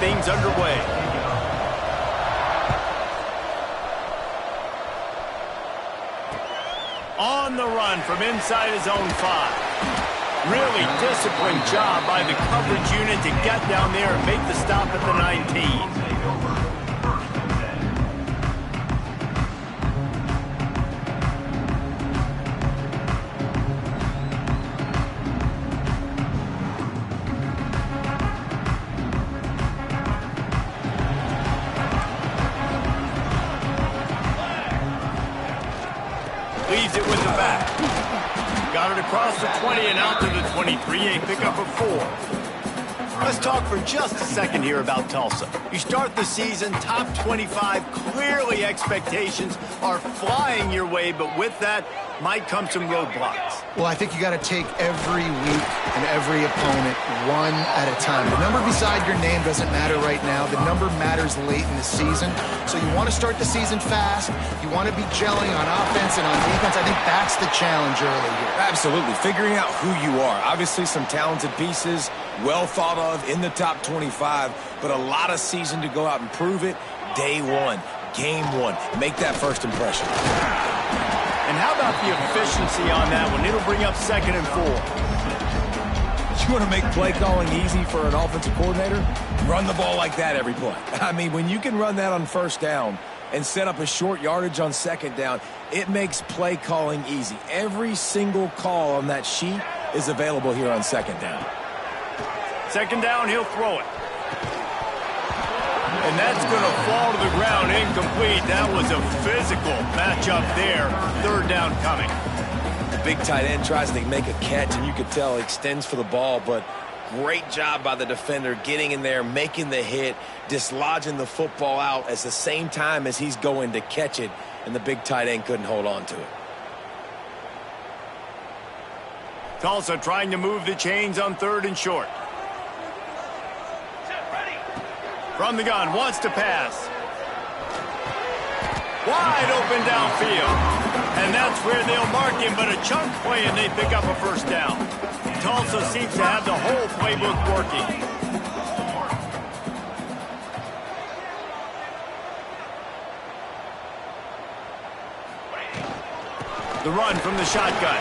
things underway. On the run from inside his own 5. Really disciplined job by the coverage unit to get down there and make the stop at the 19. Leaves it with the back. Got it across the 20 and out to the 23. A pickup of 4. Let's talk for just a second here about Tulsa. You start the season top 25. Clearly expectations are flying your way, but with that might come some roadblocks. Well, I think you got to take every week and every opponent one at a time. The number beside your name doesn't matter right now. The number matters late in the season. So you want to start the season fast. You want to be gelling on offense and on defense. I think that's the challenge early here. Absolutely. Figuring out who you are. Obviously some talented pieces, well thought of in the top 25, but a lot of season to go out and prove it. Day 1, game 1. Make that first impression. And how about the efficiency on that one? It'll bring up 2nd and 4. You want to make play calling easy for an offensive coordinator? Run the ball like that every play. I mean, when you can run that on 1st down and set up a short yardage on 2nd down, it makes play calling easy. Every single call on that sheet is available here on 2nd down. 2nd down, he'll throw it. And that's going to fall to the ground incomplete. That was a physical matchup there. 3rd down coming. The big tight end tries to make a catch, and you could tell he extends for the ball, but great job by the defender getting in there, making the hit, dislodging the football out at the same time as he's going to catch it, and the big tight end couldn't hold on to it. Tulsa trying to move the chains on 3rd and short. From the gun, wants to pass. Wide open downfield. And that's where they'll mark him, but a chunk play and they pick up a 1st down. Tulsa seems to have the whole playbook working. The run from the shotgun.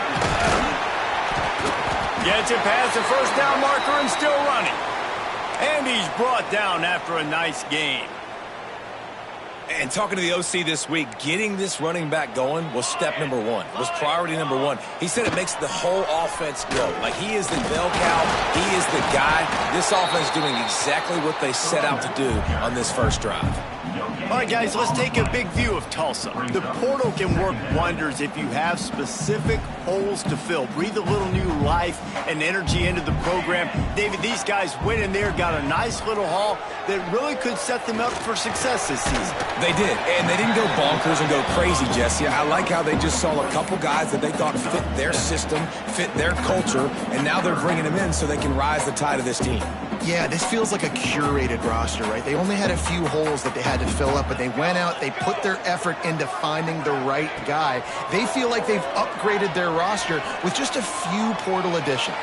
Gets it past the 1st down marker and still running. And he's brought down after a nice game. And talking to the OC this week, getting this running back going was step number 1. Was priority number 1. He said it makes the whole offense go. Like, he is the bell cow. He is the guy. This offense doing exactly what they set out to do on this first drive. All right, guys, let's take a big view of Tulsa. The portal can work wonders if you have specific holes to fill. Breathe a little new life and energy into the program. David, these guys went in there, got a nice little haul that really could set them up for success this season. They did, and they didn't go bonkers and go crazy, Jesse. I like how they just saw a couple guys that they thought fit their system, fit their culture, and now they're bringing them in so they can rise the tide of this team. Yeah, this feels like a curated roster, right? They only had a few holes that they had to fill up, but they went out, they put their effort into finding the right guy. They feel like they've upgraded their roster with just a few portal additions.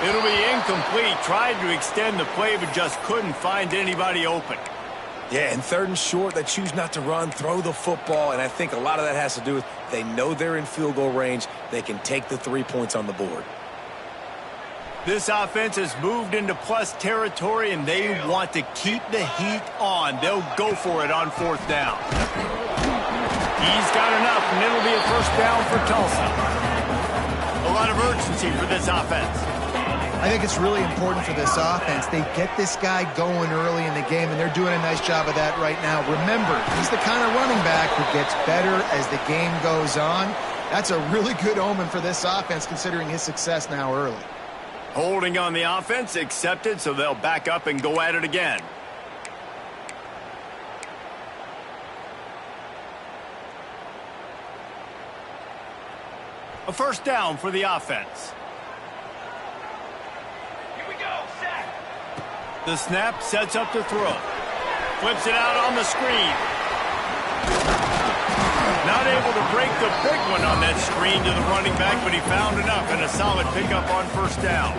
It'll be incomplete. Tried to extend the play, but just couldn't find anybody open. Yeah, and 3rd and short, they choose not to run, throw the football, and I think a lot of that has to do with they know they're in field goal range. They can take the 3 points on the board. This offense has moved into plus territory, and they want to keep the heat on. They'll go for it on 4th down. He's got enough, and it'll be a 1st down for Tulsa. A lot of urgency for this offense. I think it's really important for this offense. They get this guy going early in the game, and they're doing a nice job of that right now. Remember, he's the kind of running back who gets better as the game goes on. That's a really good omen for this offense, considering his success now early. Holding on the offense, accepted, so they'll back up and go at it again. A 1st down for the offense. Here we go, set. The snap sets up the throw. Flips it out on the screen. Not able to break the big one on that screen to the running back, but he found enough and a solid pickup on 1st down.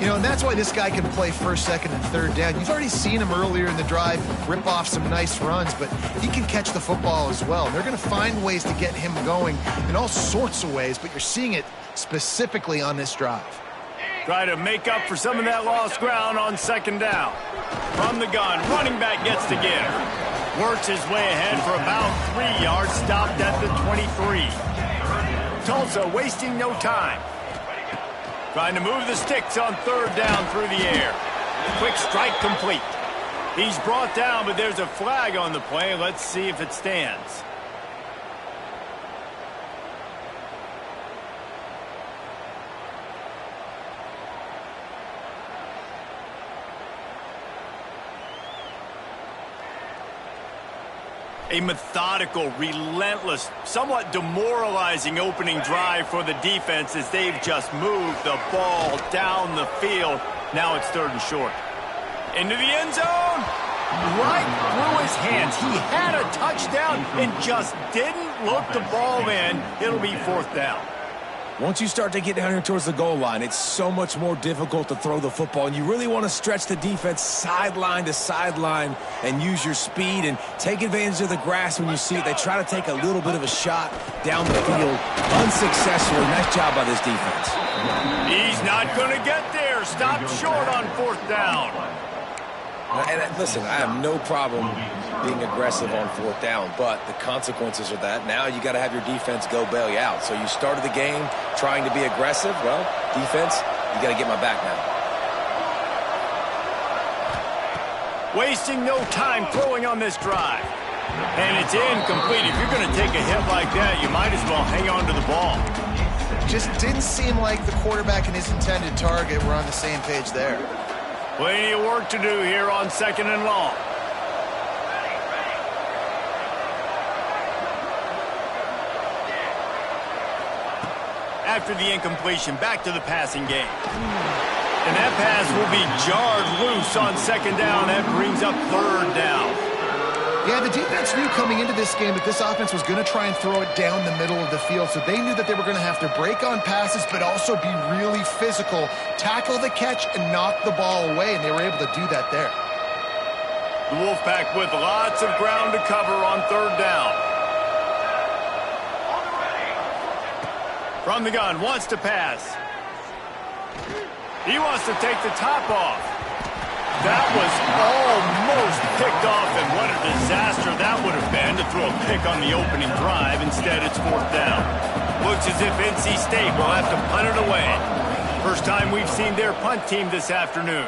You know, and that's why this guy can play first, second, and third down. You've already seen him earlier in the drive rip off some nice runs, but he can catch the football as well. They're going to find ways to get him going in all sorts of ways, but you're seeing it specifically on this drive. Try to make up for some of that lost ground on second down. From the gun, running back gets to give. Works his way ahead for about 3 yards, stopped at the 23. Tulsa wasting no time. Trying to move the sticks on third down through the air. Quick strike complete. He's brought down, but there's a flag on the play. Let's see if it stands. A methodical, relentless, somewhat demoralizing opening drive for the defense as they've just moved the ball down the field. Now it's third and short. Into the end zone. Right through his hands. He had a touchdown and just didn't look the ball in. It'll be fourth down. Once you start to get down here towards the goal line, it's so much more difficult to throw the football, and you really want to stretch the defense sideline to sideline and use your speed and take advantage of the grass when you see it. They try to take a little bit of a shot down the field. Unsuccessfully. Nice job by this defense. He's not going to get there. Stopped short on fourth down. And listen, I have no problem being aggressive on fourth down, but the consequences of that, now you got to have your defense go bail you out. So you started the game trying to be aggressive. Well, defense, you got to get my back now. Wasting no time throwing on this drive. And it's incomplete. If you're going to take a hit like that, you might as well hang on to the ball. Just didn't seem like the quarterback and his intended target were on the same page there. Plenty of work to do here on second and long. After the incompletion, back to the passing game. And that pass will be jarred loose on second down. That brings up third down. Yeah, the defense knew coming into this game that this offense was going to try and throw it down the middle of the field, so they knew that they were going to have to break on passes but also be really physical, tackle the catch, and knock the ball away, and they were able to do that there. The Wolfpack with lots of ground to cover on third down. From the gun, wants to pass. He wants to take the top off. That was almost picked off, and what a disaster that would have been to throw a pick on the opening drive. Instead, it's fourth down. Looks as if NC State will have to punt it away. First time we've seen their punt team this afternoon.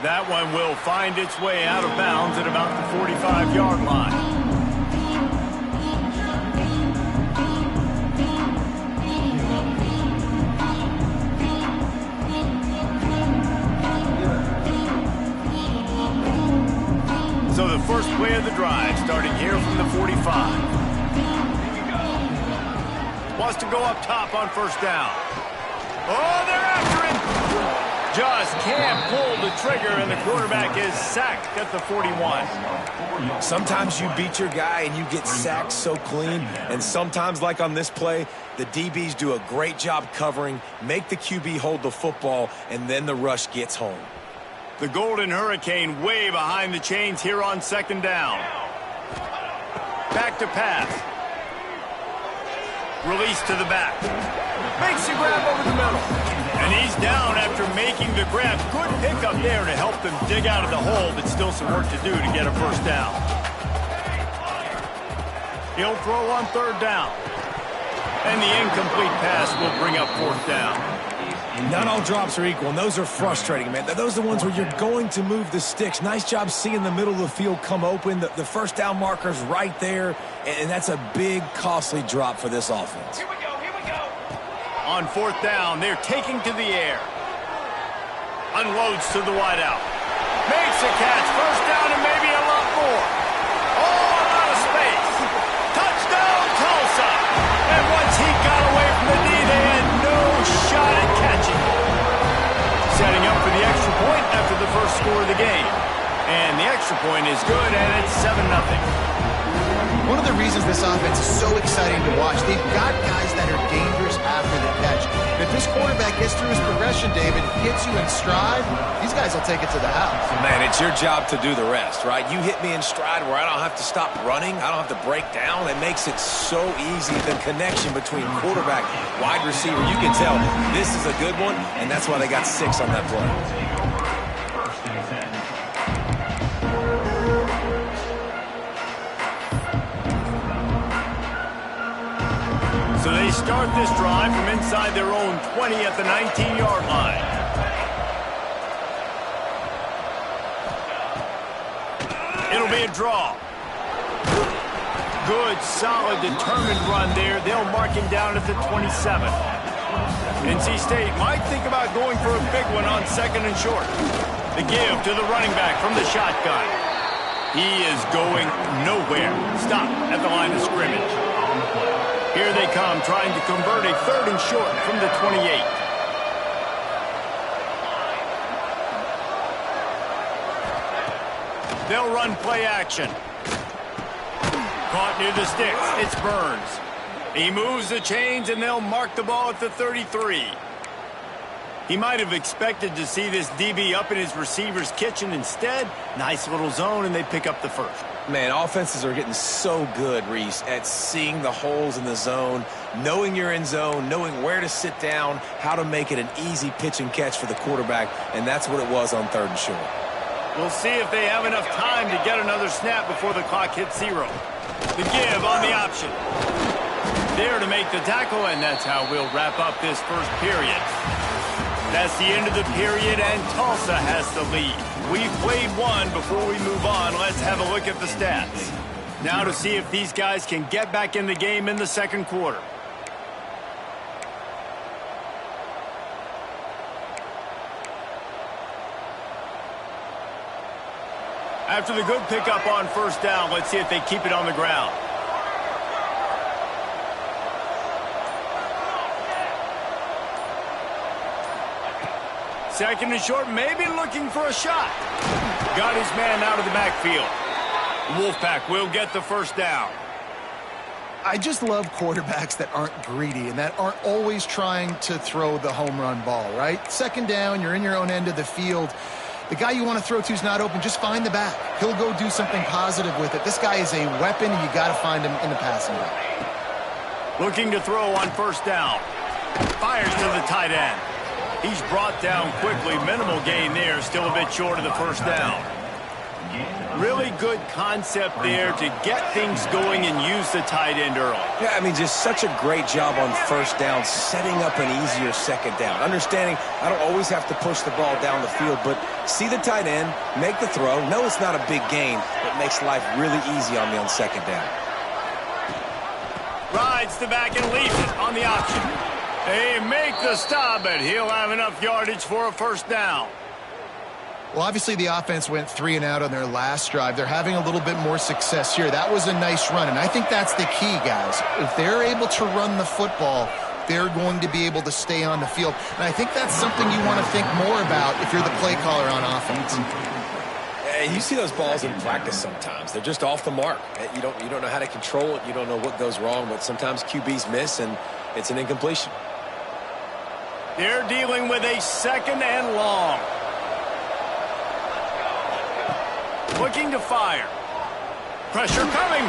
That one will find its way out of bounds at about the 45-yard line. So the first play of the drive, starting here from the 45. Wants to go up top on first down. Oh, they're after him. Just can't pull the trigger, and the quarterback is sacked at the 41. Sometimes you beat your guy and you get sacked so clean, and sometimes, like on this play, the DBs do a great job covering, make the QB hold the football, and then the rush gets home. The Golden Hurricane way behind the chains here on second down. Back to pass. Release to the back. Makes the grab over the middle. And he's down after making the grab. Good pickup there to help them dig out of the hole, but still some work to do to get a first down. He'll throw on third down. And the incomplete pass will bring up fourth down. Not all drops are equal, and those are frustrating, man. Those are the ones where you're going to move the sticks. Nice job seeing the middle of the field come open. The first down marker's right there, and that's a big, costly drop for this offense. Here we go. On fourth down, they're taking to the air. Unloads to the wideout. Makes a catch. First down and maybe a lot more. Oh, out of space. Touchdown, Tulsa. And once he got away from the knee, they had no shot at catching. Setting up for the extra point after the first score of the game. And the extra point is good, and it's 7-0. one of the reasons this offense is so exciting to watch. They've got guys that are dangerous after the catch. And if this quarterback gets through his progression, David, hits you in stride, these guys will take it to the house. Man, it's your job to do the rest, right? You hit me in stride where I don't have to stop running. I don't have to break down. It makes it so easy. The connection between quarterback, wide receiver, you can tell this is a good one, and that's why they got 6 on that play. So they start this drive from inside their own 20 at the 19-yard line. It'll be a draw. Good, solid, determined run there. They'll mark him down at the 27. NC State might think about going for a big one on 2nd and short. The give to the running back from the shotgun. He is going nowhere. Stop at the line of scrimmage. Here they come, trying to convert a 3rd and short from the 28. They'll run play action. Caught near the sticks. It's Burns. He moves the chains, and they'll mark the ball at the 33. He might have expected to see this DB up in his receiver's kitchen. Instead, nice little zone, and they pick up the first. Man, offenses are getting so good, Reese, at seeing the holes in the zone, knowing you're in zone, knowing where to sit down, how to make it an easy pitch and catch for the quarterback, and that's what it was on 3rd and short. We'll see if they have enough time to get another snap before the clock hits 0. The give on the option. There to make the tackle, and that's how we'll wrap up this first period. That's the end of the period, and Tulsa has the lead. We've played one. Before we move on, let's have a look at the stats. Now to see if these guys can get back in the game in the 2nd quarter. After the good pickup on 1st down, let's see if they keep it on the ground. Second and short, maybe looking for a shot. Got his man out of the backfield. Wolfpack will get the 1st down. I just love quarterbacks that aren't greedy and that aren't always trying to throw the home run ball, right? 2nd down, you're in your own end of the field. The guy you want to throw to is not open. Just find the back. He'll go do something positive with it. This guy is a weapon, and you got to find him in the passing game. Looking to throw on 1st down. Fires to the tight end. He's brought down quickly. Minimal gain there. Still a bit short of the 1st down. Really good concept there to get things going and use the tight end early. Yeah, I mean, just such a great job on 1st down, setting up an easier 2nd down. Understanding I don't always have to push the ball down the field, but see the tight end, make the throw. No, it's not a big gain, but makes life really easy on me on 2nd down. Rides the back and leaves it on the option. They make the stop, but he'll have enough yardage for a 1st down. Well, obviously the offense went 3 and out on their last drive. They're having a little bit more success here. That was a nice run, and I think that's the key, guys. If they're able to run the football, they're going to be able to stay on the field. And I think that's something you want to think more about if you're the play caller on offense. You see those balls in practice sometimes. They're just off the mark. You don't know how to control it. You don't know what goes wrong, but sometimes QBs miss, and it's an incompletion. They're dealing with a 2nd and long. Looking to fire. Pressure coming.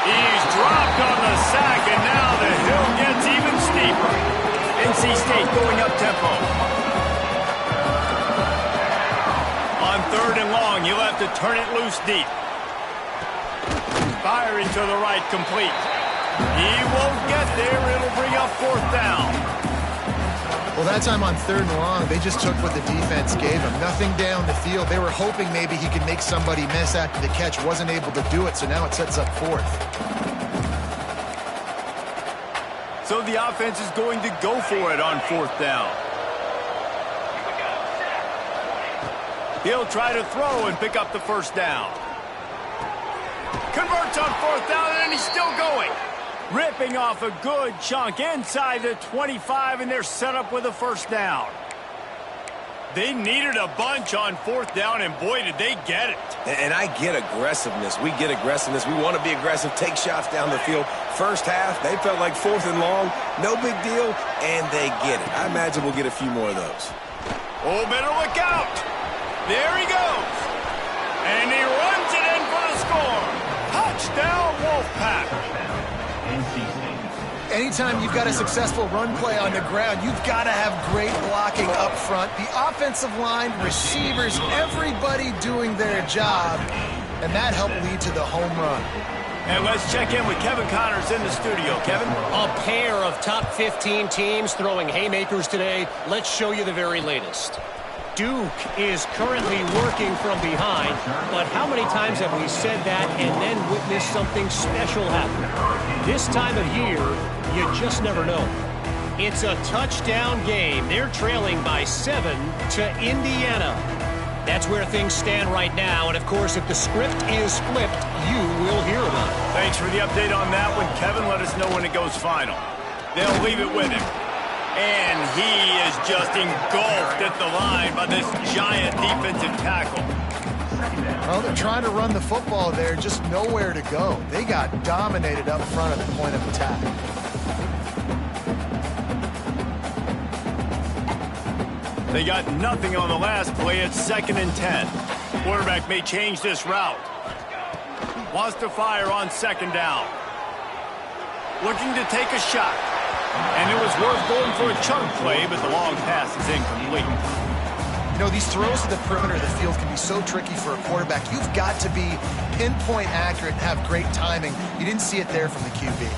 He's dropped on the sack, and now the hill gets even steeper. NC State going up tempo. On 3rd and long, you'll have to turn it loose deep. Firing to the right, complete. He won't get there. It'll bring up 4th down. Well, that time on 3rd and long, they just took what the defense gave them. Nothing down the field. They were hoping maybe he could make somebody miss after the catch. Wasn't able to do it, so now it sets up 4th. So the offense is going to go for it on 4th down. He'll try to throw and pick up the 1st down. Converts on 4th down, and he's still going. Ripping off a good chunk inside the 25, and they're set up with a 1st down. They needed a bunch on 4th down, and boy, did they get it. And I get aggressiveness. We get aggressiveness. We want to be aggressive, take shots down the field. First half, they felt like 4th and long. No big deal, and they get it. I imagine we'll get a few more of those. Oh, better look out. There he goes. And he runs it in for the score. Touchdown, Wolfpack. Anytime you've got a successful run play on the ground, you've got to have great blocking up front. The offensive line, receivers, everybody doing their job, and that helped lead to the home run. And let's check in with Kevin Connors in the studio. Kevin? A pair of top 15 teams throwing haymakers today. Let's show you the very latest. Duke is currently working from behind, but how many times have we said that and then witnessed something special happen? This time of year, you just never know. It's a touchdown game. They're trailing by 7 to Indiana. That's where things stand right now, and of course, if the script is flipped, you will hear about it. Thanks for the update on that one, Kevin. Let us know when it goes final. They'll leave it with him. And he is just engulfed at the line by this giant defensive tackle. Well, they're trying to run the football there, just nowhere to go. They got dominated up front at the point of attack. They got nothing on the last play. It's 2nd and 10. Quarterback may change this route. Wants to fire on 2nd down. Looking to take a shot. And it was worth going for a chunk play, but the long pass is incomplete. You know, these throws to the perimeter of the field can be so tricky for a quarterback. You've got to be pinpoint accurate and have great timing. You didn't see it there from the QB.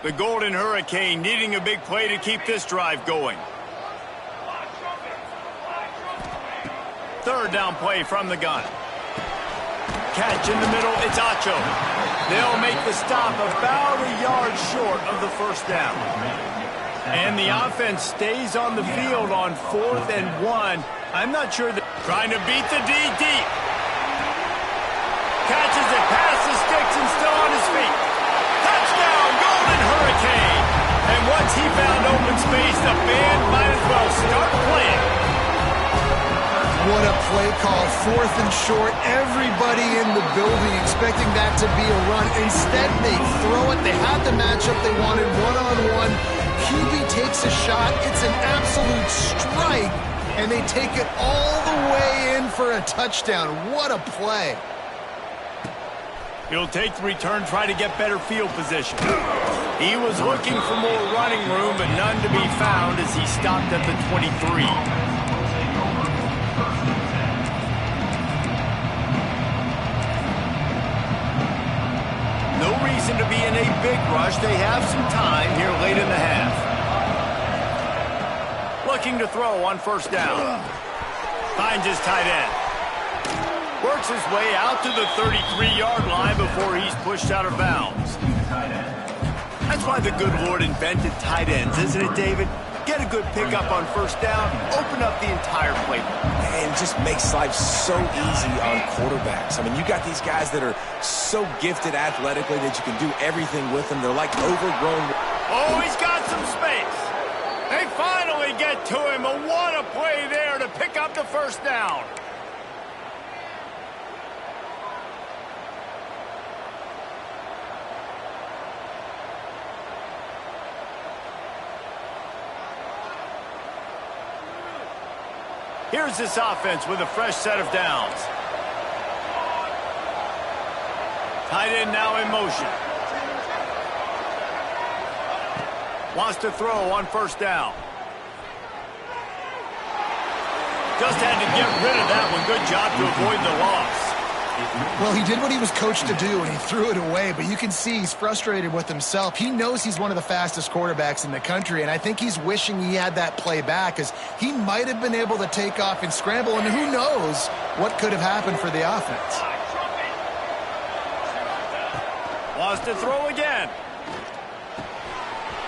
The Golden Hurricane needing a big play to keep this drive going. 3rd down play from the gun. Catch in the middle, it's Acho. They'll make the stop about a yard short of the 1st down. And the offense stays on the field on 4th and 1. I'm not sure they're trying to beat the D deep. Catches it past the sticks and still on his feet. Touchdown, Golden Hurricane. And once he found open space, the band might as well start playing. What a play call, 4th and short. Everybody in the building expecting that to be a run. Instead, they throw it. They had the matchup they wanted, one-on-one. QB takes a shot. It's an absolute strike, and they take it all the way in for a touchdown. What a play. He'll take the return, try to get better field position. He was looking for more running room, but none to be found as he stopped at the 23. No reason to be in a big rush. They have some time here late in the half. Looking to throw on 1st down. Finds his tight end. Works his way out to the 33-yard line before he's pushed out of bounds. That's why the good Lord invented tight ends, isn't it, David? Get a good pickup on 1st down, open up the entire playbook. And just makes life so easy on quarterbacks. I mean, you got these guys that are so gifted athletically that you can do everything with them. They're like overgrown. Oh, he's got some space. They finally get to him. What a play there to pick up the 1st down. Here's this offense with a fresh set of downs. Tight end now in motion. Wants to throw on 1st down. Just had to get rid of that one. Good job to avoid the loss. Well, he did what he was coached to do, and he threw it away, but you can see he's frustrated with himself. He knows he's one of the fastest quarterbacks in the country, and I think he's wishing he had that play back, because he might have been able to take off and scramble, and who knows what could have happened for the offense. Wants to throw again.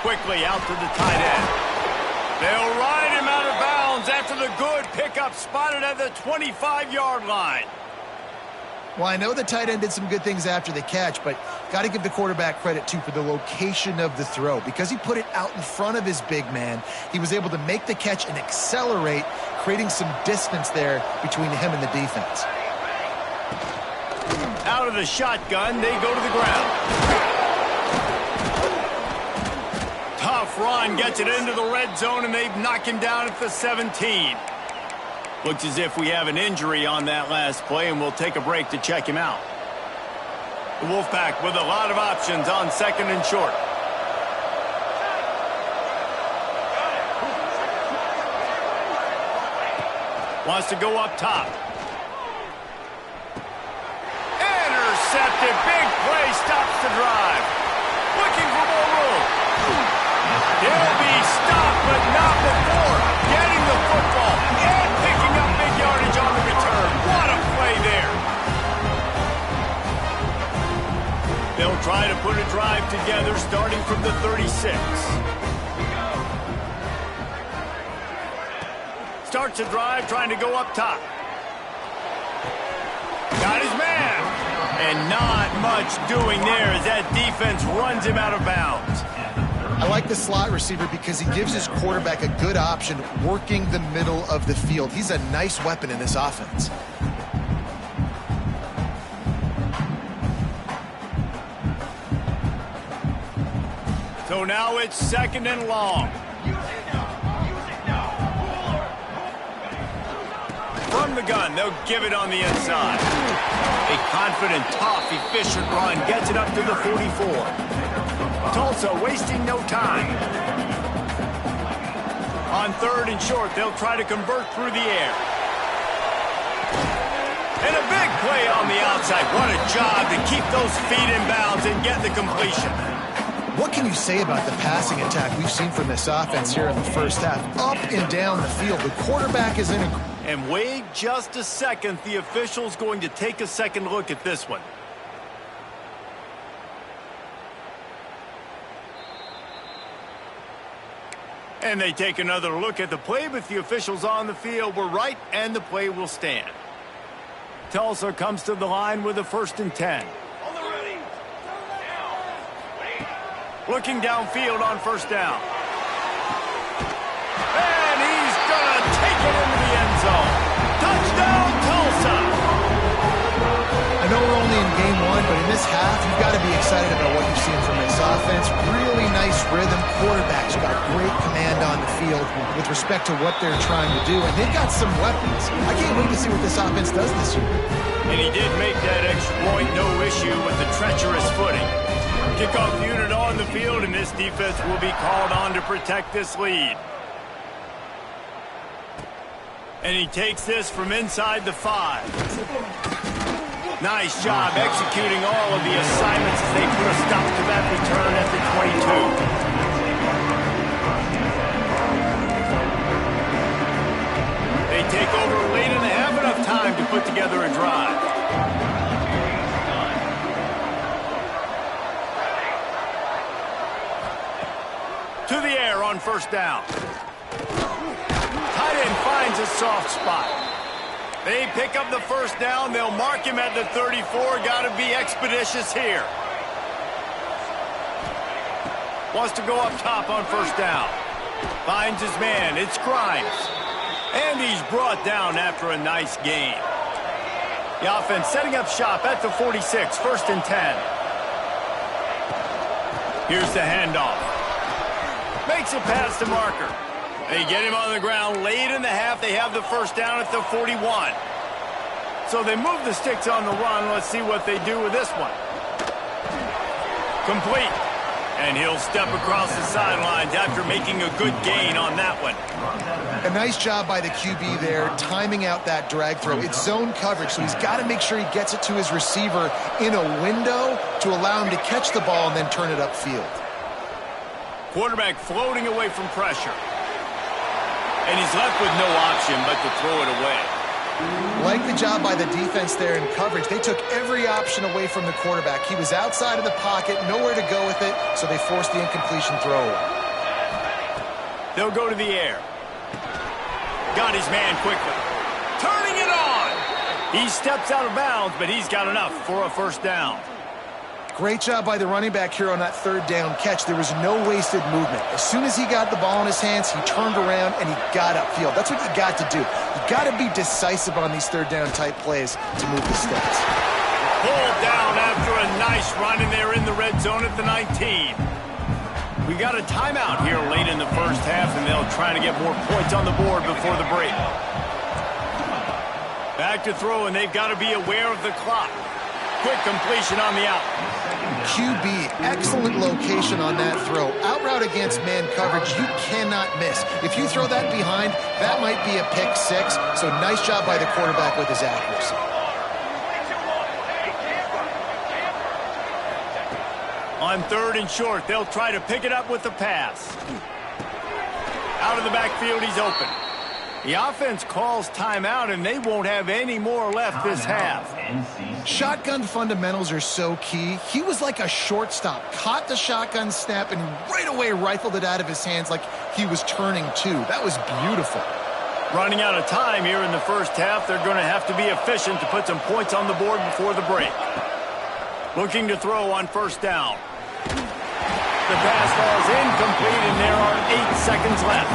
Quickly out to the tight end. They'll ride him out of bounds after the good pickup spotted at the 25-yard line. Well, I know the tight end did some good things after the catch, but got to give the quarterback credit, too, for the location of the throw. Because he put it out in front of his big man, he was able to make the catch and accelerate, creating some distance there between him and the defense. Out of the shotgun, they go to the ground. Tough run, gets it into the red zone, and they knock him down at the 17. Looks as if we have an injury on that last play, and we'll take a break to check him out. The Wolfpack with a lot of options on second and short. Wants to go up top. Intercepted. Big play. Stops the drive. Looking for more room. He'll be stopped, but not before getting the football and picking up big yardage on the return. What a play there. They'll try to put a drive together starting from the 36. Starts a drive trying to go up top. Got his man. And not much doing there as that defense runs him out of bounds. I like the slot receiver because he gives his quarterback a good option working the middle of the field. He's a nice weapon in this offense. So now it's second and long. From the gun, they'll give it on the inside. A confident, tough, efficient run gets it up to the 44. Tulsa wasting no time. On third and short, they'll try to convert through the air. And a big play on the outside. What a job to keep those feet in bounds and get the completion. What can you say about the passing attack we've seen from this offense here in the first half? Up and down the field. The quarterback is in a... And wait just a second. The official's going to take a second look at this one. And they take another look at the play, but the officials on the field were right, and the play will stand. Tulsa comes to the line with a 1st and 10. Looking downfield on 1st down. And he's going to take it into the end zone. Touchdown, Tulsa! I know we're only in game one, but in this half, you've got to be excited about what you've seen from this offense. Really nice rhythm. Quarterback's got great command on the field with respect to what they're trying to do, and they've got some weapons. I can't wait to see what this offense does this year. And he did make that extra point, no issue with the treacherous footing. Kickoff unit on the field, and this defense will be called on to protect this lead. And he takes this from inside the 5. Nice job executing all of the assignments as they put a stop to that return at the 22. They take over late in the half, enough time to put together a drive. To the air on 1st down. Tight end finds a soft spot. They pick up the 1st down. They'll mark him at the 34. Got to be expeditious here. Wants to go up top on 1st down. Finds his man. It's Grimes. And he's brought down after a nice gain. The offense setting up shop at the 46. 1st and 10. Here's the handoff. Makes it past the marker. They get him on the ground late in the half. They have the 1st down at the 41. So they move the sticks on the run. Let's see what they do with this one. Complete. And he'll step across the sidelines after making a good gain on that one. A nice job by the QB there, timing out that drag throw. It's zone coverage, so he's got to make sure he gets it to his receiver in a window to allow him to catch the ball and then turn it upfield. Quarterback floating away from pressure. And he's left with no option but to throw it away. Like the job by the defense there in coverage. They took every option away from the quarterback. He was outside of the pocket, nowhere to go with it, so they forced the incompletion throw. They'll go to the air. Got his man quickly. Turning it on! He steps out of bounds, but he's got enough for a 1st down. Great job by the running back here on that third down catch. There was no wasted movement. As soon as he got the ball in his hands, he turned around and he got upfield. That's what you got to do. You got to be decisive on these third down type plays to move the stats. Pulled down after a nice run, and they're in the red zone at the 19. We got a timeout here late in the first half, and they'll try to get more points on the board before the break. Back to throw, and they've got to be aware of the clock. Quick completion on the out. QB, excellent location on that throw. Out route against man coverage, you cannot miss. If you throw that behind, that might be a pick six. So nice job by the quarterback with his accuracy. On third and short, they'll try to pick it up with the pass. Out of the backfield, he's open. The offense calls timeout, and they won't have any more left this half. Shotgun fundamentals are so key. He was like a shortstop, caught the shotgun snap, and right away rifled it out of his hands like he was turning two. That was beautiful. Running out of time here in the first half, they're going to have to be efficient to put some points on the board before the break. Looking to throw on first down. The pass falls incomplete, and there are 8 seconds left.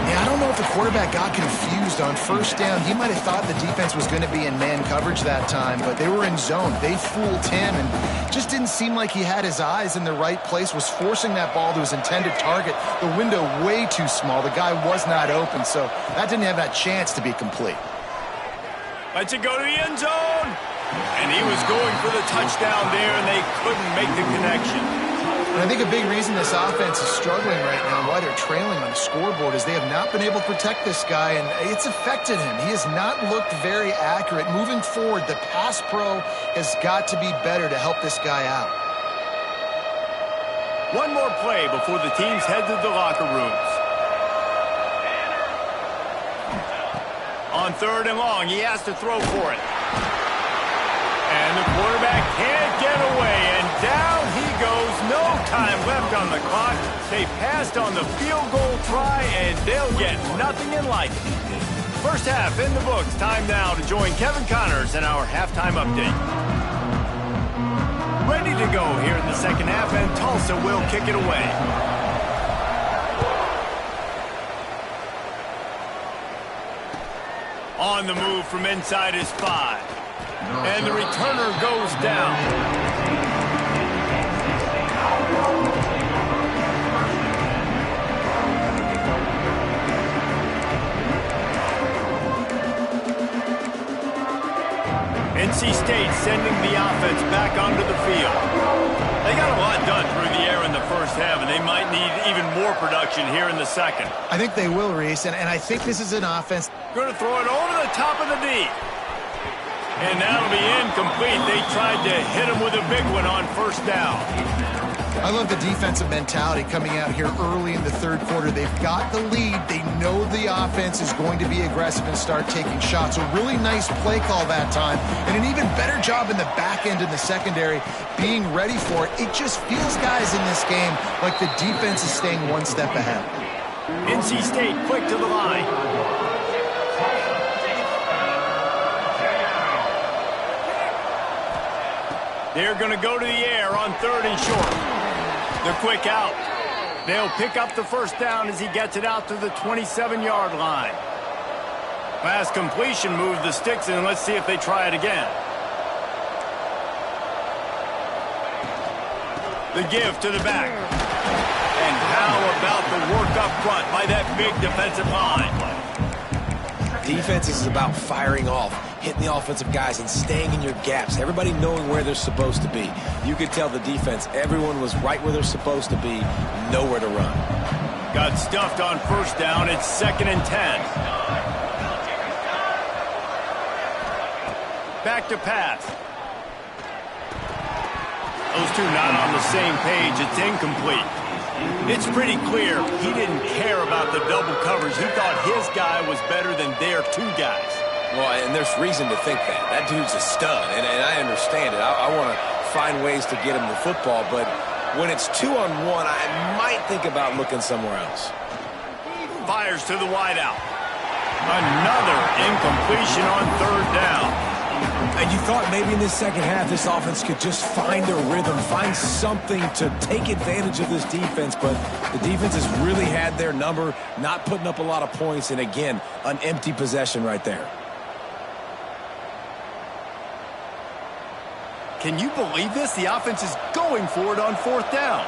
Yeah, I don't know if the quarterback got confused on first down. He might have thought the defense was going to be in man coverage that time, but they were in zone. They fooled him and just didn't seem like he had his eyes in the right place, was forcing that ball to his intended target. The window way too small. The guy was not open, so that didn't have that chance to be complete. Lets it go to the end zone. And he was going for the touchdown there, and they couldn't make the connection. And I think a big reason this offense is struggling right now and why they're trailing on the scoreboard is they have not been able to protect this guy, and it's affected him. He has not looked very accurate. Moving forward, the pass pro has got to be better to help this guy out. One more play before the teams head to the locker rooms. On third and long, he has to throw for it. And the quarterback can't get away, and down he goes. No time left on the clock. They passed on the field goal try, and they'll get nothing in life. First half in the books. Time now to join Kevin Connors in our halftime update. Ready to go here in the second half, and Tulsa will kick it away. On the move from inside his 5. And the returner goes down. NC State sending the offense back onto the field. They got a lot done through the air in the first half, and they might need even more production here in the second. I think they will, Reese, and I think this is an offense. Going to throw it over the top of the D. And that'll be incomplete. They tried to hit him with a big one on first down. I love the defensive mentality coming out here early in the third quarter. They've got the lead. They know the offense is going to be aggressive and start taking shots. A really nice play call that time, and an even better job in the back end in the secondary being ready for it. It just feels, guys, in this game like the defense is staying one step ahead. NC State quick to the line. They're going to go to the air on third and short. The quick out. They'll pick up the first down as he gets it out to the 27-yard line. Pass completion, move the sticks, and let's see if they try it again. The give to the back. And how about the work up front by that big defensive line? Defense is about firing off, hitting the offensive guys and staying in your gaps. Everybody knowing where they're supposed to be. You could tell the defense, everyone was right where they're supposed to be, nowhere to run. Got stuffed on first down. It's 2nd and 10. Back to pass. Those two not on the same page. It's incomplete. It's pretty clear he didn't care about the double coverage. He thought his guy was better than their 2 guys. Well, and there's reason to think that. That dude's a stud, and I understand it. I want to find ways to get him the football, but when it's 2-on-1, I might think about looking somewhere else. Fires to the wideout. Another incompletion on third down. And you thought maybe in this second half this offense could just find a rhythm, find something to take advantage of this defense, but the defense has really had their number, not putting up a lot of points, and again, an empty possession right there. Can you believe this? The offense is going for it on 4th down.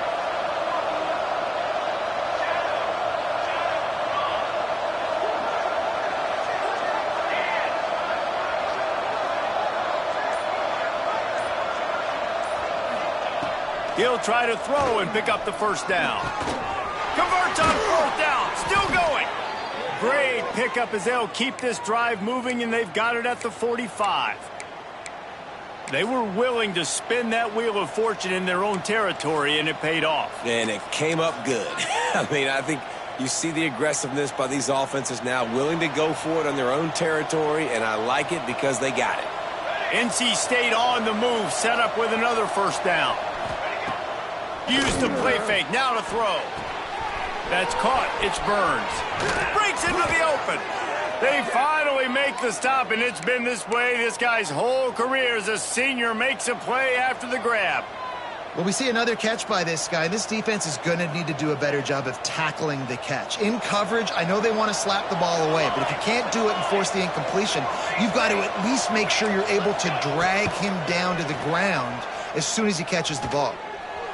He'll try to throw and pick up the 1st down. Converts on 4th down. Still going. Great pickup as they'll keep this drive moving, and they've got it at the 45. They were willing to spin that wheel of fortune in their own territory, and it paid off. And it came up good. I mean, I think you see the aggressiveness by these offenses now, willing to go for it on their own territory, and I like it because they got it. NC State on the move, set up with another 1st down. Use the play fake, now to throw. That's caught, it's Burns. Breaks into the open. They finally make the stop, and it's been this way this guy's whole career as a senior makes a play after the grab. Well, we see another catch by this guy. This defense is going to need to do a better job of tackling the catch. In coverage, I know they want to slap the ball away, but if you can't do it and force the incompletion, you've got to at least make sure you're able to drag him down to the ground as soon as he catches the ball.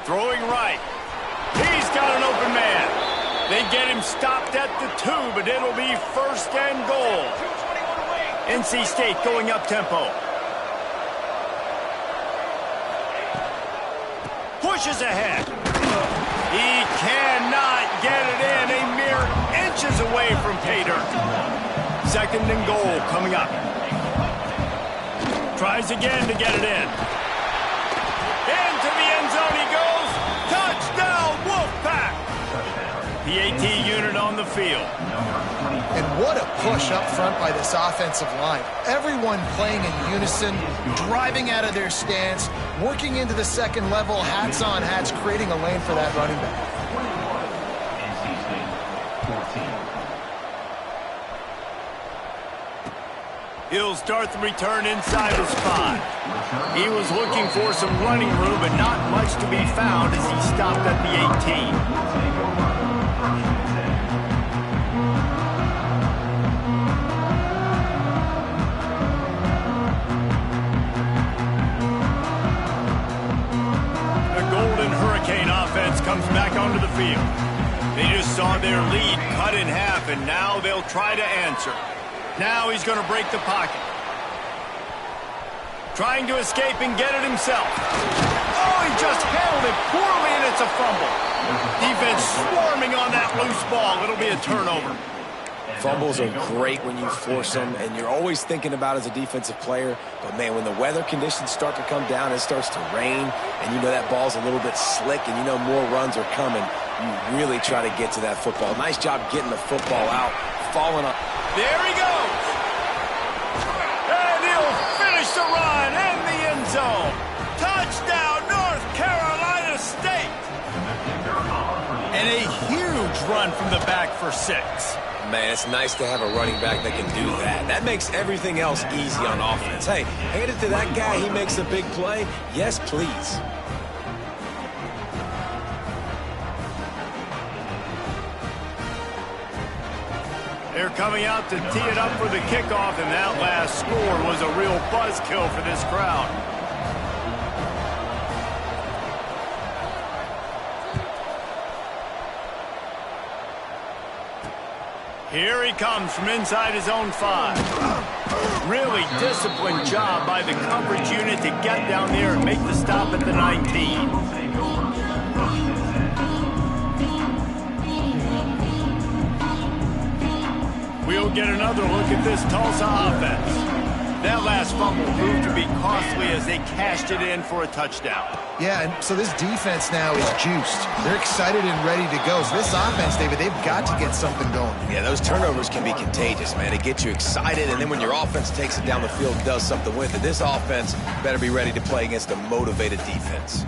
Throwing right. He's got an open man. They get him stopped at the 2, but it'll be 1st and goal. NC State going up-tempo. Pushes ahead. He cannot get it in. A mere inches away from pay dirt. 2nd and goal coming up. Tries again to get it in. Into the end zone he goes. Touchdown, Wolfpack. The AT unit on the field. And what a push up front by this offensive line. Everyone playing in unison, driving out of their stance, working into the 2nd level, hats on hats, creating a lane for that running back. He'll start the return inside his 5. He was looking for some running room, but not much to be found as he stopped at the 18. Comes back onto the field. They just saw their lead cut in half, and now they'll try to answer. Now he's going to break the pocket. Trying to escape and get it himself. Oh, he just handled it poorly, and it's a fumble. Defense swarming on that loose ball. It'll be a turnover. Fumbles are great when you force them, and you're always thinking about as a defensive player, but man, when the weather conditions start to come down, it starts to rain, and you know that ball's a little bit slick, and you know more runs are coming, you really try to get to that football. Nice job getting the football out, falling up. There he goes! And he'll finish the run in the end zone. Touchdown, North Carolina State! And a huge run from the back for 6. Man, it's nice to have a running back that can do that. That makes everything else easy on offense. Hey, hand it to that guy, he makes a big play. Yes, please. They're coming out to tee it up for the kickoff, and that last score was a real buzzkill for this crowd. Here he comes from inside his own 5. Really disciplined job by the coverage unit to get down there and make the stop at the 19. We'll get another look at this Tulsa offense. That last fumble proved to be costly as they cashed it in for a touchdown. Yeah, and so this defense now is juiced. They're excited and ready to go. So this offense, David, they've got to get something going. Yeah, those turnovers can be contagious, man. It gets you excited, and then when your offense takes it down the field and does something with it, this offense better be ready to play against a motivated defense.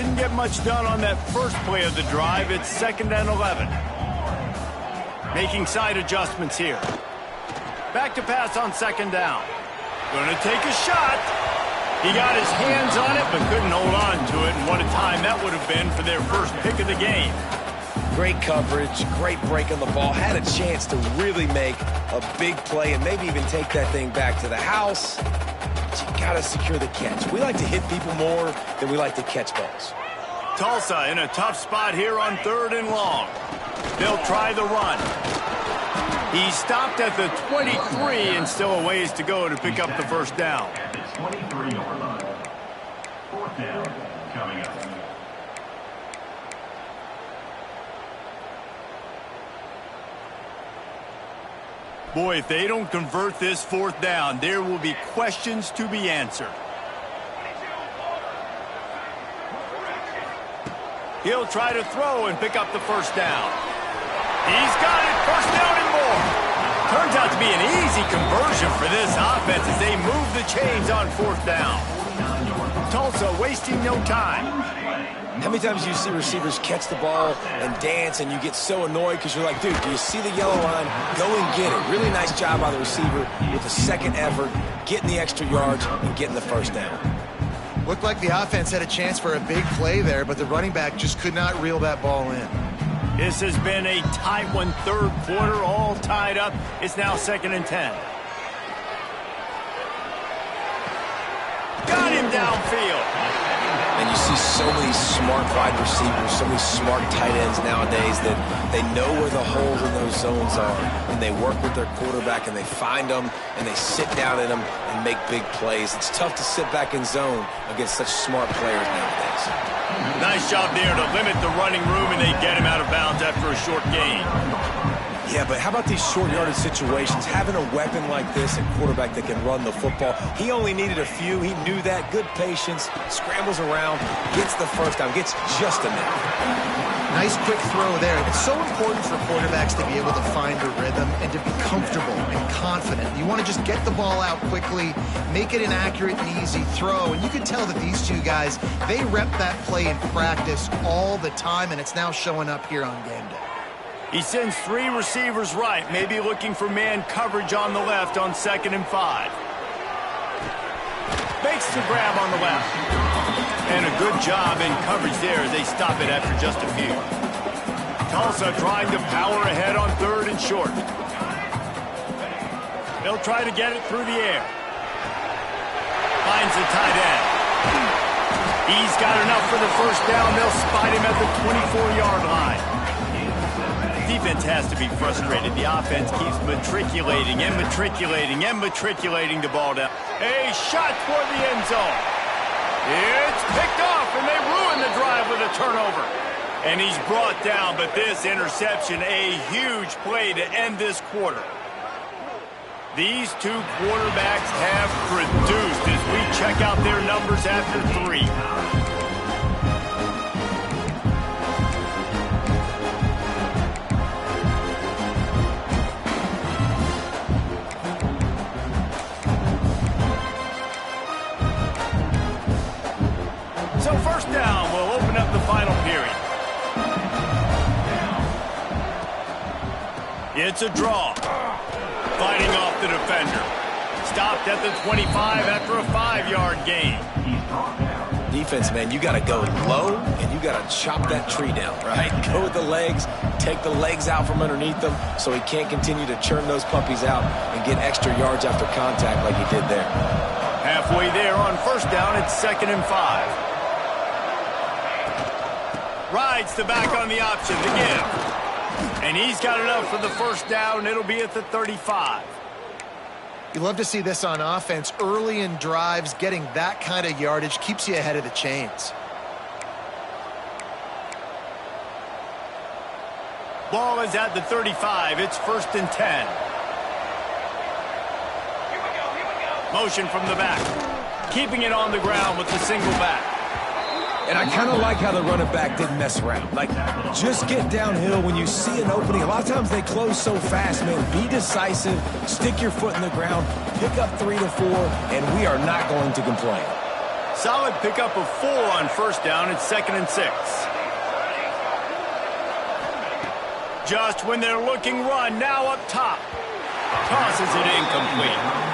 didn't get much done on that first play of the drive. It's 2nd and 11. Making side adjustments here. Back to pass on 2nd down. Going to take a shot. He got his hands on it, but couldn't hold on to it. And what a time that would have been for their first pick of the game. Great coverage, great break on the ball. Had a chance to really make a big play and maybe even take that thing back to the house. But you got to secure the catch. We like to hit people more than we like to catch balls. Tulsa in a tough spot here on 3rd and long. They'll try the run. He stopped at the 23 and still a ways to go to pick up the first down. 23-yard line. 4th down coming up. Boy, if they don't convert this 4th down, there will be questions to be answered. He'll try to throw and pick up the first down. He's got it, first down and more. Turns out to be an easy conversion for this offense as they move the chains on 4th down. Tulsa wasting no time. How many times do you see receivers catch the ball and dance and you get so annoyed because you're like, dude, do you see the yellow line? Go and get it. Really nice job by the receiver with a second effort, getting the extra yards and getting the first down. Looked like the offense had a chance for a big play there, but the running back just could not reel that ball in. This has been a tight one, 3rd quarter, all tied up. It's now 2nd and 10. Got him downfield. And you see so many smart wide receivers, so many smart tight ends nowadays that they know where the holes in those zones are, and they work with their quarterback, and they find them, and they sit down in them and make big plays. It's tough to sit back in zone against such smart players nowadays. Nice job there to limit the running room, and they get him out of bounds after a short gain. Yeah, but how about these short yardage situations? Having a weapon like this, a quarterback that can run the football. He only needed a few. He knew that. Good patience. Scrambles around. Gets the first down. Gets just enough. Nice quick throw there. It's so important for quarterbacks to be able to find a rhythm and to be comfortable and confident. You want to just get the ball out quickly, make it an accurate and easy throw. And you can tell that these two guys, they rep that play in practice all the time, and it's now showing up here on game day. He sends 3 receivers right, maybe looking for man coverage on the left on 2nd and 5. Makes the grab on the left. And a good job in coverage there as they stop it after just a few. Tulsa trying to power ahead on 3rd and short. They'll try to get it through the air. Finds the tight end. He's got enough for the first down. They'll spot him at the 24-yard line. Defense has to be frustrated. The offense keeps matriculating and matriculating and matriculating the ball down. A shot toward the end zone. It's picked off, and they ruin the drive with a turnover. And he's brought down, but this interception, a huge play to end this quarter. These two quarterbacks have produced as we check out their numbers after 3. So first down will open up the final period. It's a draw. Fighting off the defender. Stopped at the 25 after a 5-yard gain. Defense, man, you got to go low, and you got to chop that tree down, right? Go with the legs, take the legs out from underneath them so he can't continue to churn those puppies out and get extra yards after contact like he did there. Halfway there on first down, it's 2nd and 5. Rides the back on the option to give. And he's got enough for the first down. It'll be at the 35. You love to see this on offense. Early in drives, getting that kind of yardage keeps you ahead of the chains. Ball is at the 35. It's 1st and 10. Motion from the back. Keeping it on the ground with the single back. And I kind of like how the running back didn't mess around. Like, just get downhill when you see an opening. A lot of times they close so fast, man. Be decisive, stick your foot in the ground, pick up 3 to 4, and we are not going to complain. solid pickup of 4 on first down and 2nd and 6. Just when they're looking run, now up top. Tosses it incomplete.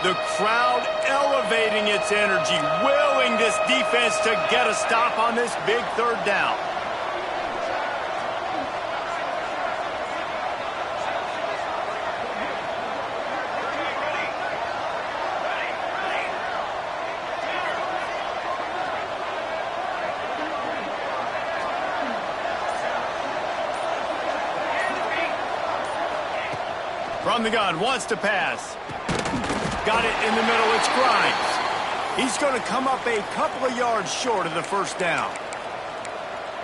The crowd elevating its energy, willing this defense to get a stop on this big 3rd down. From the gun, wants to pass. Got it in the middle, it's Grimes. He's going to come up a couple of yards short of the 1st down.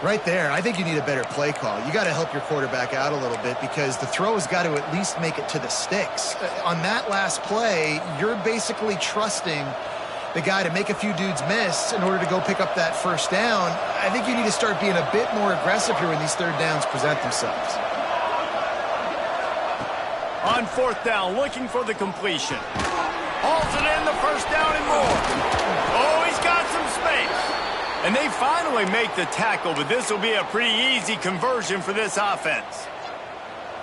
Right there, I think you need a better play call. You got to help your quarterback out a little bit because the throw has got to at least make it to the sticks. On that last play, you're basically trusting the guy to make a few dudes miss in order to go pick up that 1st down. I think you need to start being a bit more aggressive here when these 3rd downs present themselves. On 4th down, looking for the completion. Hauls it in, the 1st down and more. Oh, he's got some space. And they finally make the tackle, but this will be a pretty easy conversion for this offense.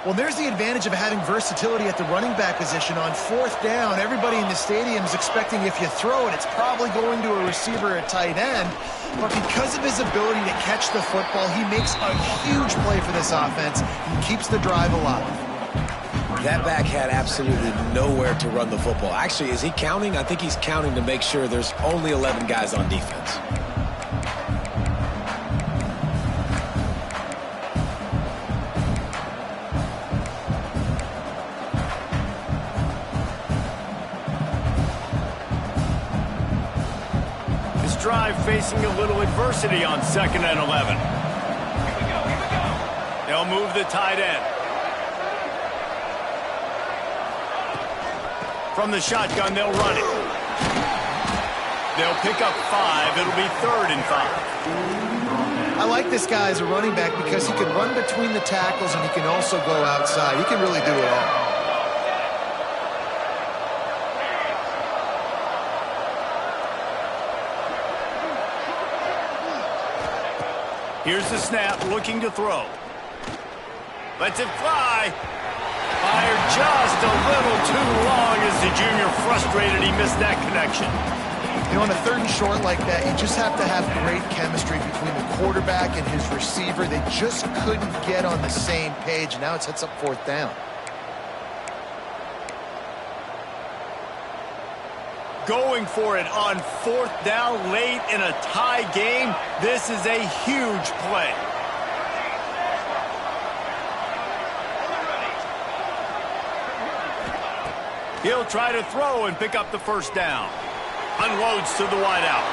Well, there's the advantage of having versatility at the running back position. On 4th down, everybody in the stadium is expecting if you throw it, it's probably going to a receiver at tight end. But because of his ability to catch the football, he makes a huge play for this offense and keeps the drive alive. That back had absolutely nowhere to run the football. Actually, is he counting? I think he's counting to make sure there's only 11 guys on defense. This drive facing a little adversity on 2nd and 11. They'll move the tight end. From the shotgun, they'll run it. They'll pick up 5. It'll be 3rd and 5. I like this guy as a running back because he can run between the tackles and he can also go outside. He can really do it all. Here's the snap, looking to throw. Lets it fly. Fired just a little too long as the junior frustrated he missed that connection. You know, on a 3rd and short like that, you just have to have great chemistry between the quarterback and his receiver. They just couldn't get on the same page. Now it sets up 4th down. Going for it on 4th down late in a tie game. This is a huge play. He'll try to throw and pick up the 1st down. Unloads to the wideout.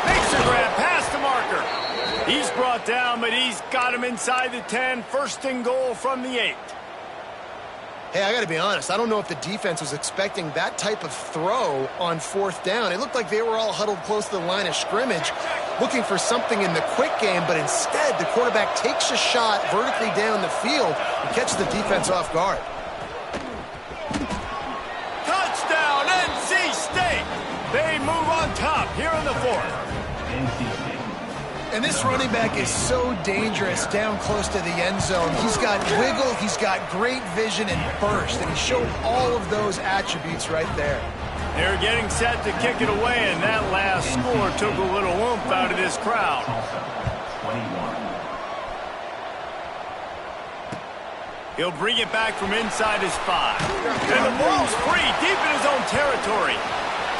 Makes a grab past the marker. He's brought down, but he's got him inside the 10. 1st and goal from the 8. Hey, I got to be honest. I don't know if the defense was expecting that type of throw on 4th down. It looked like they were all huddled close to the line of scrimmage, looking for something in the quick game, but instead the quarterback takes a shot vertically down the field and catches the defense off guard. Touchdown, NC State! They move on top here in the 4th. And this running back is so dangerous down close to the end zone. He's got wiggle, he's got great vision and burst, and he showed all of those attributes right there. They're getting set to kick it away, and that last score took a little oomph out of this crowd. He'll bring it back from inside his 5. And the ball's free, deep in his own territory.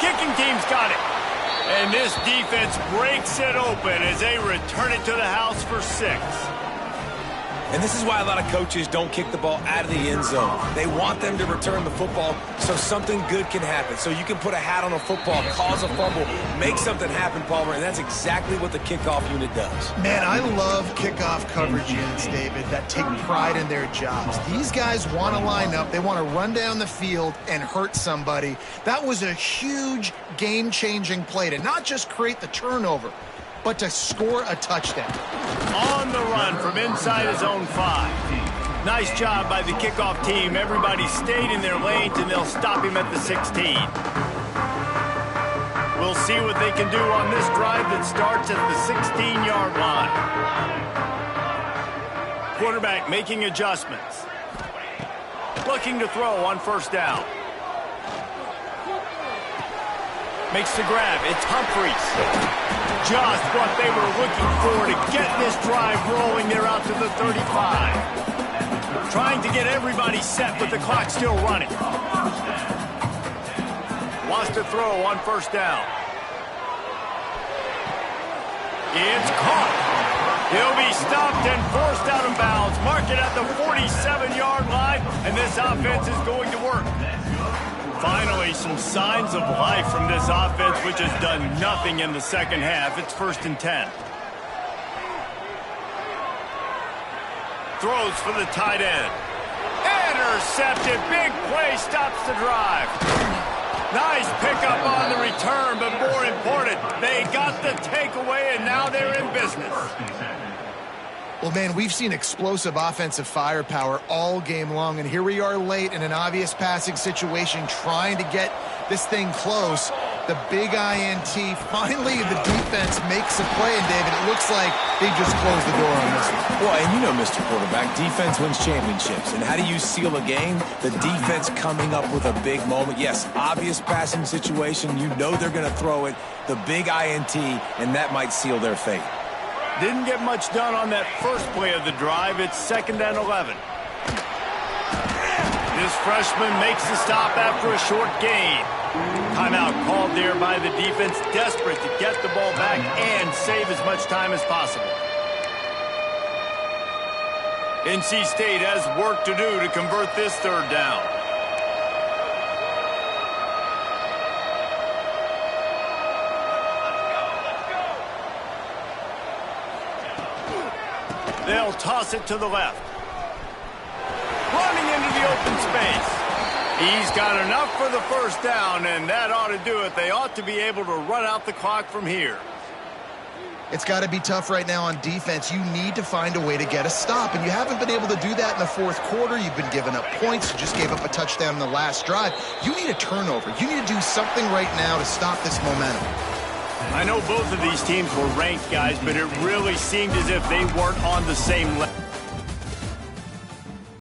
Kicking team's got it. And this defense breaks it open as they return it to the house for 6. And this is why a lot of coaches don't kick the ball out of the end zone. They want them to return the football so something good can happen. So you can put a hat on a football, cause a fumble, make something happen, Palmer, and that's exactly what the kickoff unit does. Man, I love kickoff coverage units, David, that take pride in their jobs. These guys want to line up. They want to run down the field and hurt somebody. That was a huge game-changing play to not just create the turnover, but to score a touchdown. On the run from inside his own 5. Nice job by the kickoff team. Everybody stayed in their lanes, and they'll stop him at the 16. We'll see what they can do on this drive that starts at the 16-yard line. Quarterback making adjustments. Looking to throw on first down. Makes the grab. It's Humphries. Just what they were looking for to get this drive rolling. They're out to the 35. Trying to get everybody set with the clock still running. Wants to throw on first down. It's caught. He'll be stopped and forced out of bounds. Mark it at the 47-yard line, and this offense is going to work. Finally, some signs of life from this offense, which has done nothing in the second half. It's 1st and 10. Throws for the tight end. Intercepted. Big play stops the drive. Nice pickup on the return, but more important, they got the takeaway, and now they're in business. Well, man, we've seen explosive offensive firepower all game long, and here we are late in an obvious passing situation trying to get this thing close. The big INT, finally the defense makes a play, and David, it looks like they just closed the door on this one. Well, and you know, Mr. Quarterback, defense wins championships. And how do you seal a game? The defense coming up with a big moment. Yes, obvious passing situation. You know they're going to throw it. The big INT, and that might seal their fate. Didn't get much done on that first play of the drive. It's 2nd and 11. This freshman makes the stop after a short gain. Timeout called there by the defense, desperate to get the ball back and save as much time as possible. NC State has work to do to convert this 3rd down. They'll toss it to the left. Running into the open space. He's got enough for the first down, and that ought to do it. They ought to be able to run out the clock from here. It's got to be tough right now on defense. You need to find a way to get a stop, and you haven't been able to do that in the 4th quarter. You've been giving up points. You just gave up a touchdown in the last drive. You need a turnover. You need to do something right now to stop this momentum. I know both of these teams were ranked, guys, but it really seemed as if they weren't on the same level.